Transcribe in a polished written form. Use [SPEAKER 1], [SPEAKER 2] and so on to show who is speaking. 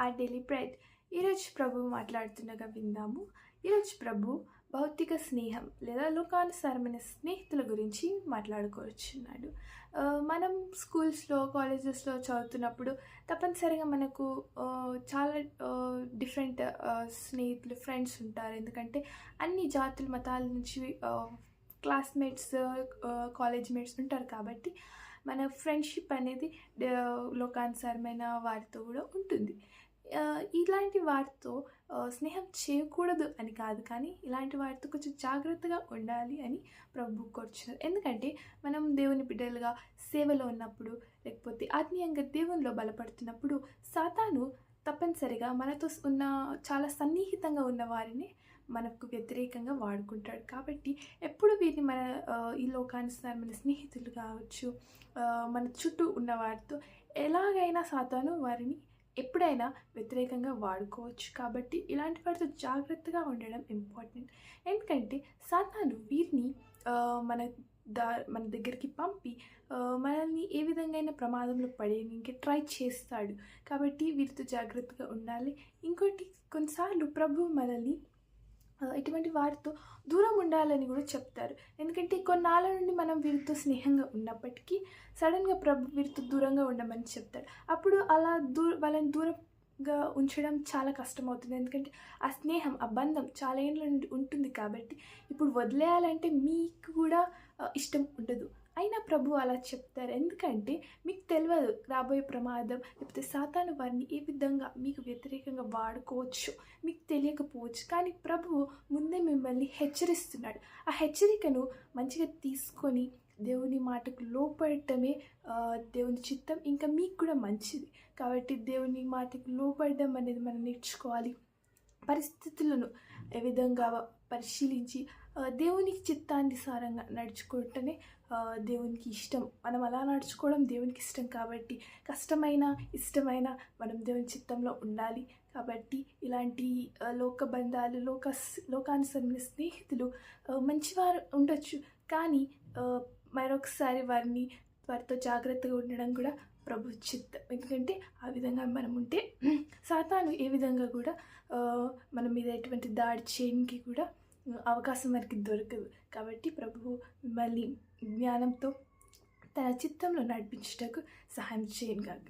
[SPEAKER 1] ఆ daily bread. ఈరోజు ప్రభు మాట్లాడుతుండగా విందాము. ఈరోజు ప్రభు భౌతిక స్నేహం లేదా లోకానుసారమైన స్నేహితుల గురించి మాట్లాడుకోవచ్చున్నాడు. మనం స్కూల్స్లో కాలేజెస్లో చదువుతున్నప్పుడు తప్పనిసరిగా మనకు చాలా డిఫరెంట్ స్నేహితులు ఫ్రెండ్స్ ఉంటారు. ఎందుకంటే అన్ని జాతుల మతాల నుంచి క్లాస్మేట్స్ కాలేజ్ మేట్స్ ఉంటారు కాబట్టి మన ఫ్రెండ్షిప్ అనేది లోకానుసారమైన వారితో కూడా ఉంటుంది. ఇలాంటి వారితో స్నేహం చేయకూడదు అని కాదు, కానీ ఇలాంటి వారితో కొంచెం జాగ్రత్తగా ఉండాలి అని ప్రభు కోరుచున్నారు. ఎందుకంటే మనం దేవుని బిడ్డలుగా సేవలో ఉన్నప్పుడు, లేకపోతే ఆత్మీయంగా దేవునిలో బలపడుతున్నప్పుడు సాతాను తప్పనిసరిగా మనతో ఉన్న చాలా సన్నిహితంగా ఉన్న వారిని మనకు వ్యతిరేకంగా వాడుకుంటాడు. కాబట్టి ఎప్పుడు వీరిని మన ఈ లోకానుసారమైన స్నేహితులు కావచ్చు, మన చుట్టూ ఉన్న వారితో ఎలాగైనా సాతాను వారిని ఎప్పుడైనా వ్యతిరేకంగా వాడుకోవచ్చు. కాబట్టి ఇలాంటి వాటితో జాగ్రత్తగా ఉండడం ఇంపార్టెంట్. ఎందుకంటే సాతాను వీరిని మన మన దగ్గరికి పంపి మనల్ని ఏ విధంగా ప్రమాదంలో పడేయడానికి ట్రై చేస్తాడు. కాబట్టి వీరితో జాగ్రత్తగా ఉండాలి. ఇంకోటి, కొన్నిసార్లు ప్రభు మనల్ని ఇటువంటి వారితో దూరం ఉండాలని కూడా చెప్తారు. ఎందుకంటే కొన్నాళ్ళ నుండి మనం వీరితో స్నేహంగా ఉన్నప్పటికీ సడన్గా ప్రభు వీరితో దూరంగా ఉండమని చెప్తాడు. అప్పుడు అలా వాళ్ళని దూరంగా ఉంచడం చాలా కష్టమవుతుంది. ఎందుకంటే ఆ స్నేహం, ఆ బంధం చాలా ఏళ్ళ నుండి ఉంటుంది. కాబట్టి ఇప్పుడు వదిలేయాలంటే మీకు కూడా ఇష్టం ఉండదు. అయినా ప్రభు అలా చెప్తారు. ఎందుకంటే మీకు తెలియదు రాబోయే ప్రమాదం, లేకపోతే సాతాను వారిని ఏ విధంగా మీకు వ్యతిరేకంగా వాడుకోవచ్చు, మీకు తెలియకపోవచ్చు. కానీ ప్రభువు ముందే మిమ్మల్ని హెచ్చరిస్తున్నాడు. ఆ హెచ్చరికను మంచిగా తీసుకొని దేవుని మాటకు లోపడటమే దేవుని చిత్తం, ఇంకా మీకు కూడా మంచిది. కాబట్టి దేవుని మాటకు లోపడడం అనేది మనం నేర్చుకోవాలి. పరిస్థితులను ఏ విధంగా పరిశీలించి దేవునికి చిత్తానుసారంగా నడుచుకుంటేనే దేవునికి ఇష్టం. మనం అలా నడుచుకోవడం దేవునికి ఇష్టం. కాబట్టి కష్టమైన ఇష్టమైన మనం దేవుని చిత్తంలో ఉండాలి. కాబట్టి ఇలాంటి లోక బంధాలు, లోకానుసరమైన స్నేహితులు మంచివారు ఉండొచ్చు, కానీ మరొకసారి వారితో జాగ్రత్తగా ఉండడం కూడా ప్రభు చిత్తం. ఎందుకంటే ఆ విధంగా మనం ఉంటే సాతాను ఏ విధంగా కూడా మన మీద ఎటువంటి దాడి చేయడానికి కూడా అవకాశం మనకి దొరకదు. కాబట్టి ప్రభువు మిమ్మల్ని జ్ఞానంతో తన చిత్తంలో నడిపించుటకు సహాయం చేయను గాక.